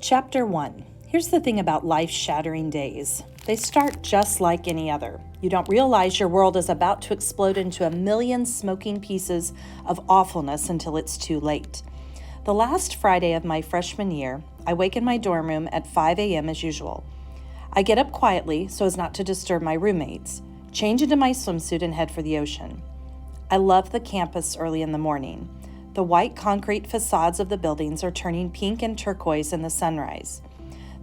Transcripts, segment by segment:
Chapter 1. Here's the thing about life-shattering days. They start just like any other. You don't realize your world is about to explode into a million smoking pieces of awfulness until it's too late. The last Friday of my freshman year, I wake in my dorm room at 5 a.m. as usual. I get up quietly so as not to disturb my roommates, change into my swimsuit, and head for the ocean. I love the campus early in the morning. The white concrete facades of the buildings are turning pink and turquoise in the sunrise.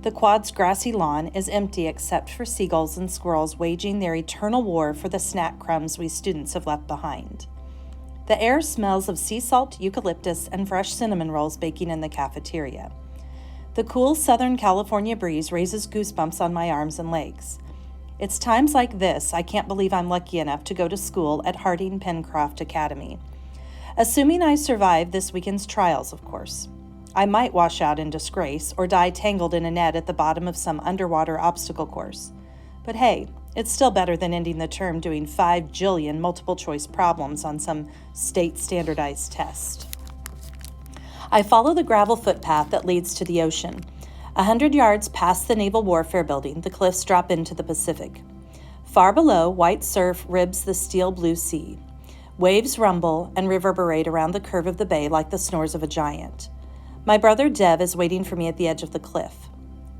The quad's grassy lawn is empty except for seagulls and squirrels waging their eternal war for the snack crumbs we students have left behind. The air smells of sea salt, eucalyptus, and fresh cinnamon rolls baking in the cafeteria. The cool Southern California breeze raises goosebumps on my arms and legs. It's times like this I can't believe I'm lucky enough to go to school at Harding Pencroft Academy. Assuming I survive this weekend's trials, of course. I might wash out in disgrace or die tangled in a net at the bottom of some underwater obstacle course. But hey, it's still better than ending the term doing 5 jillion multiple-choice problems on some state-standardized test. I follow the gravel footpath that leads to the ocean. 100 yards past the Naval Warfare Building, the cliffs drop into the Pacific. Far below, white surf ribs the steel blue sea. Waves rumble and reverberate around the curve of the bay like the snores of a giant. My brother Dev is waiting for me at the edge of the cliff.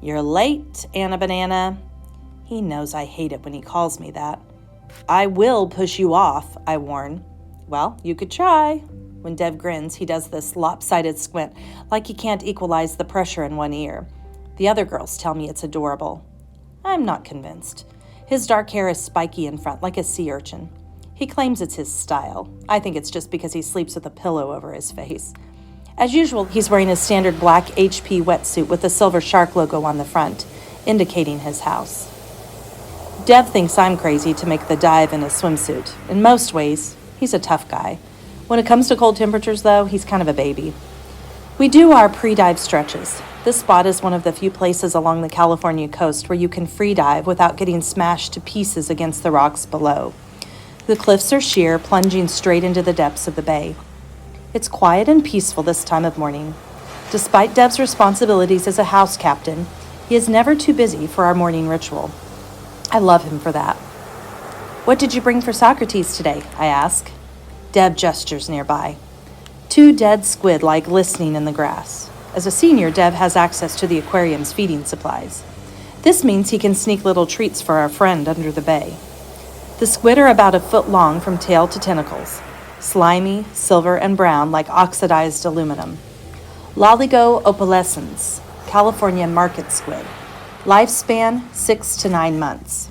"You're late, Anna Banana." He knows I hate it when he calls me that. "I will push you off," I warn. "Well, you could try." When Dev grins, he does this lopsided squint, like he can't equalize the pressure in one ear. The other girls tell me it's adorable. I'm not convinced. His dark hair is spiky in front, like a sea urchin. He claims it's his style. I think it's just because he sleeps with a pillow over his face. As usual, he's wearing his standard black HP wetsuit with the silver shark logo on the front, indicating his house. Dev thinks I'm crazy to make the dive in a swimsuit. In most ways, he's a tough guy. When it comes to cold temperatures, though, he's kind of a baby. We do our pre-dive stretches. This spot is one of the few places along the California coast where you can free dive without getting smashed to pieces against the rocks below. The cliffs are sheer, plunging straight into the depths of the bay. It's quiet and peaceful this time of morning. Despite Dev's responsibilities as a house captain, he is never too busy for our morning ritual. I love him for that. "What did you bring for Socrates today?" I ask. Dev gestures nearby. 2 dead squid lie glistening in the grass. As a senior, Dev has access to the aquarium's feeding supplies. This means he can sneak little treats for our friend under the bay. The squid are about a foot long from tail to tentacles, slimy, silver, and brown like oxidized aluminum. Loligo opalescens, California market squid. Lifespan 6 to 9 months.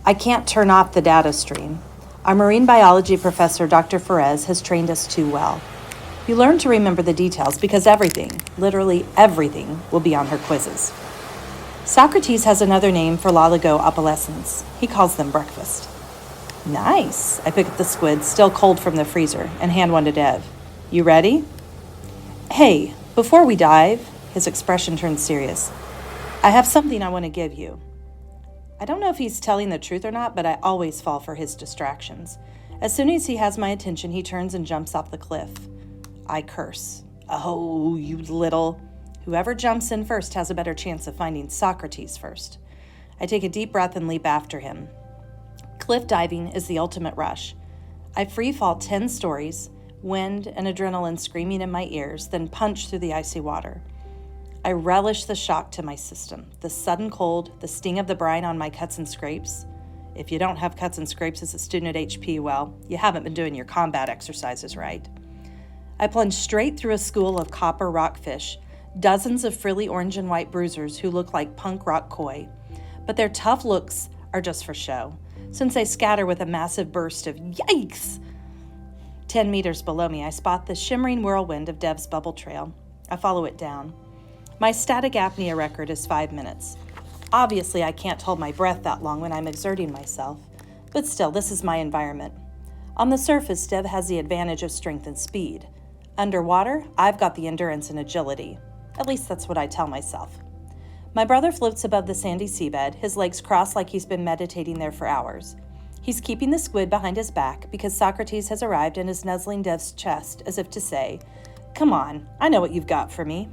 I can't turn off the data stream. Our marine biology professor, Dr. Ferez, has trained us too well. You learn to remember the details because everything, literally everything, will be on her quizzes. Socrates has another name for Loligo opalescens. He calls them breakfast. Nice. I pick up the squid, still cold from the freezer, and hand one to Dev. "You ready?" "Hey, before we dive," his expression turns serious, "I have something I want to give you." I don't know if he's telling the truth or not, but I always fall for his distractions. As soon as he has my attention, he turns and jumps off the cliff. I curse. "Oh, you little..." Whoever jumps in first has a better chance of finding Socrates first. I take a deep breath and leap after him. Cliff diving is the ultimate rush. I free fall 10 stories, wind and adrenaline screaming in my ears, then punch through the icy water. I relish the shock to my system, the sudden cold, the sting of the brine on my cuts and scrapes. If you don't have cuts and scrapes as a student at HP, well, you haven't been doing your combat exercises right. I plunge straight through a school of copper rockfish, dozens of frilly orange and white bruisers who look like punk rock koi. But their tough looks are just for show, since they scatter with a massive burst of yikes. 10 meters below me, I spot the shimmering whirlwind of Dev's bubble trail. I follow it down. My static apnea record is 5 minutes. Obviously, I can't hold my breath that long when I'm exerting myself, but still, this is my environment. On the surface, Dev has the advantage of strength and speed. Underwater, I've got the endurance and agility. At least that's what I tell myself. My brother floats above the sandy seabed, his legs crossed like he's been meditating there for hours. He's keeping the squid behind his back because Socrates has arrived and is nuzzling Dev's chest as if to say, "Come on, I know what you've got for me."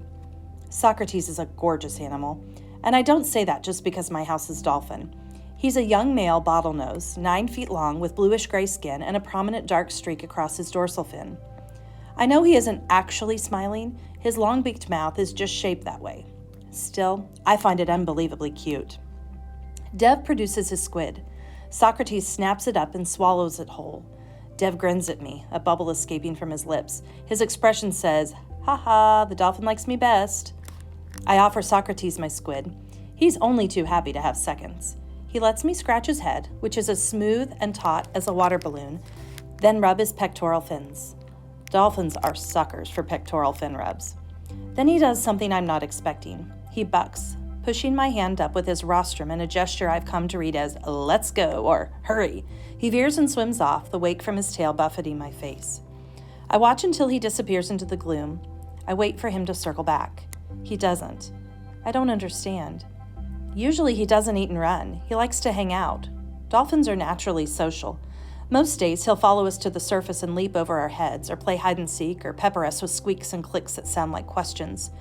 Socrates is a gorgeous animal, and I don't say that just because my house is dolphin. He's a young male bottlenose, 9 feet long with bluish-gray skin and a prominent dark streak across his dorsal fin. I know he isn't actually smiling. His long-beaked mouth is just shaped that way. Still, I find it unbelievably cute. Dev produces his squid. Socrates snaps it up and swallows it whole. Dev grins at me, a bubble escaping from his lips. His expression says, "Ha ha, the dolphin likes me best." I offer Socrates my squid. He's only too happy to have seconds. He lets me scratch his head, which is as smooth and taut as a water balloon, then rub his pectoral fins. Dolphins are suckers for pectoral fin rubs. Then he does something I'm not expecting. He bucks, pushing my hand up with his rostrum in a gesture I've come to read as, "Let's go," or "Hurry." He veers and swims off, the wake from his tail buffeting my face. I watch until he disappears into the gloom. I wait for him to circle back. He doesn't. I don't understand. Usually he doesn't eat and run. He likes to hang out. Dolphins are naturally social. Most days he'll follow us to the surface and leap over our heads, or play hide and seek, or pepper us with squeaks and clicks that sound like questions.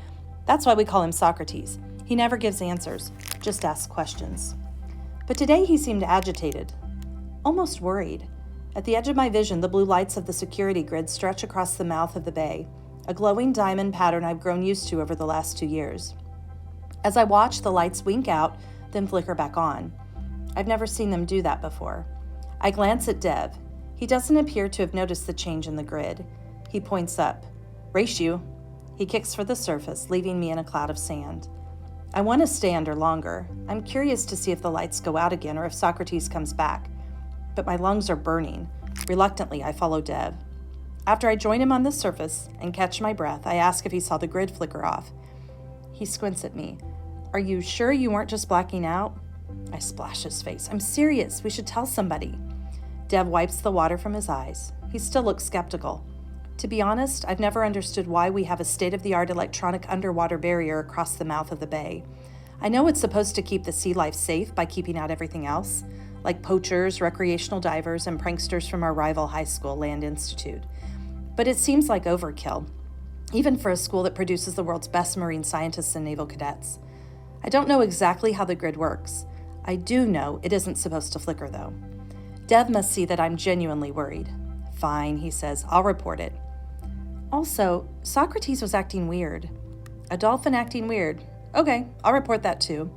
That's why we call him Socrates. He never gives answers, just asks questions. But today he seemed agitated, almost worried. At the edge of my vision, the blue lights of the security grid stretch across the mouth of the bay, a glowing diamond pattern I've grown used to over the last 2 years. As I watch, the lights wink out, then flicker back on. I've never seen them do that before. I glance at Dev. He doesn't appear to have noticed the change in the grid. He points up. "Race you." He kicks for the surface, leaving me in a cloud of sand. I want to stay under longer. I'm curious to see if the lights go out again or if Socrates comes back. But my lungs are burning. Reluctantly, I follow Dev. After I join him on the surface and catch my breath, I ask if he saw the grid flicker off. He squints at me. "Are you sure you weren't just blacking out?" I splash his face. "I'm serious. We should tell somebody." Dev wipes the water from his eyes. He still looks skeptical. To be honest, I've never understood why we have a state-of-the-art electronic underwater barrier across the mouth of the bay. I know it's supposed to keep the sea life safe by keeping out everything else, like poachers, recreational divers, and pranksters from our rival high school, Land Institute. But it seems like overkill, even for a school that produces the world's best marine scientists and naval cadets. I don't know exactly how the grid works. I do know it isn't supposed to flicker, though. Dev must see that I'm genuinely worried. "Fine," he says, "I'll report it." Also, Socrates was acting weird. A dolphin acting weird. Okay, I'll report that too.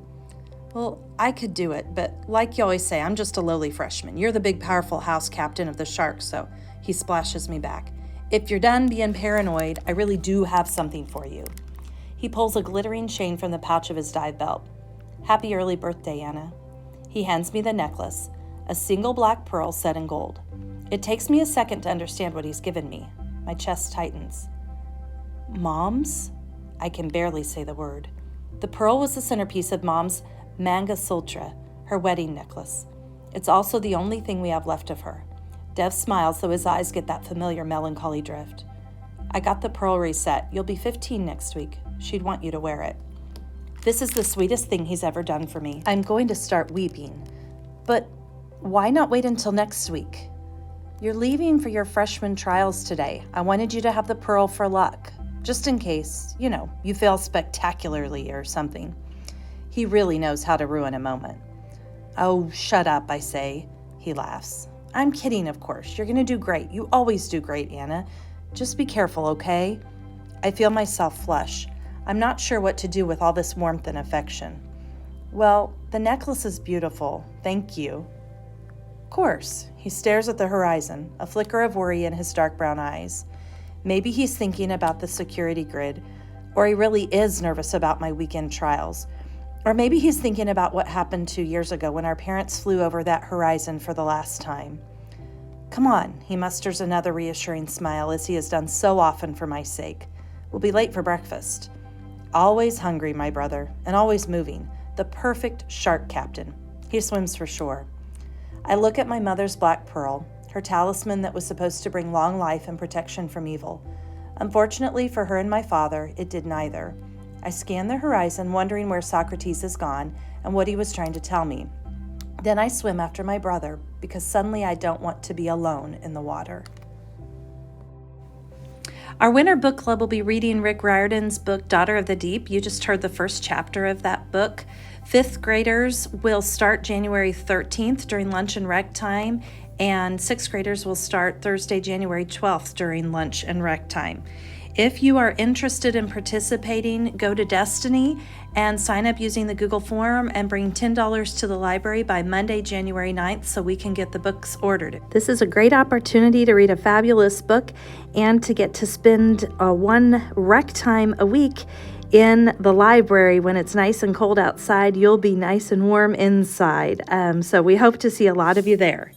Well, I could do it, but like you always say, I'm just a lowly freshman. You're the big, powerful house captain of the Sharks, so he splashes me back. "If you're done being paranoid, I really do have something for you." He pulls a glittering chain from the pouch of his dive belt. "Happy early birthday, Anna." He hands me the necklace, a single black pearl set in gold. It takes me a second to understand what he's given me. My chest tightens. "Mom's?" I can barely say the word. The pearl was the centerpiece of Mom's Manga Sultra, her wedding necklace. It's also the only thing we have left of her. Dev smiles, though his eyes get that familiar melancholy drift. "I got the pearl reset. You'll be 15 next week. She'd want you to wear it." This is the sweetest thing he's ever done for me. I'm going to start weeping. But why not wait until next week? "You're leaving for your freshman trials today. I wanted you to have the pearl for luck, just in case, you fail spectacularly or something." He really knows how to ruin a moment. "Oh, shut up," I say. He laughs. "I'm kidding, of course. You're going to do great. You always do great, Anna. Just be careful, okay?" I feel myself flush. I'm not sure what to do with all this warmth and affection. "Well, the necklace is beautiful. Thank you." "Of course." He stares at the horizon, a flicker of worry in his dark brown eyes. Maybe he's thinking about the security grid, or he really is nervous about my weekend trials. Or maybe he's thinking about what happened 2 years ago when our parents flew over that horizon for the last time. "Come on," he musters another reassuring smile as he has done so often for my sake. "We'll be late for breakfast." Always hungry, my brother, and always moving. The perfect shark captain. He swims for shore. I look at my mother's black pearl, her talisman that was supposed to bring long life and protection from evil. Unfortunately for her and my father, it did neither. I scan the horizon, wondering where Socrates has gone and what he was trying to tell me. Then I swim after my brother, because suddenly I don't want to be alone in the water. Our winter book club will be reading Rick Riordan's book, Daughter of the Deep. You just heard the first chapter of that book. Fifth graders will start January 13th during lunch and rec time, and sixth graders will start Thursday, January 12th during lunch and rec time. If you are interested in participating, go to Destiny and sign up using the Google form and bring $10 to the library by Monday, January 9th so we can get the books ordered. This is a great opportunity to read a fabulous book and to get to spend one rec time a week in the library. When it's nice and cold outside, you'll be nice and warm inside. So we hope to see a lot of you there.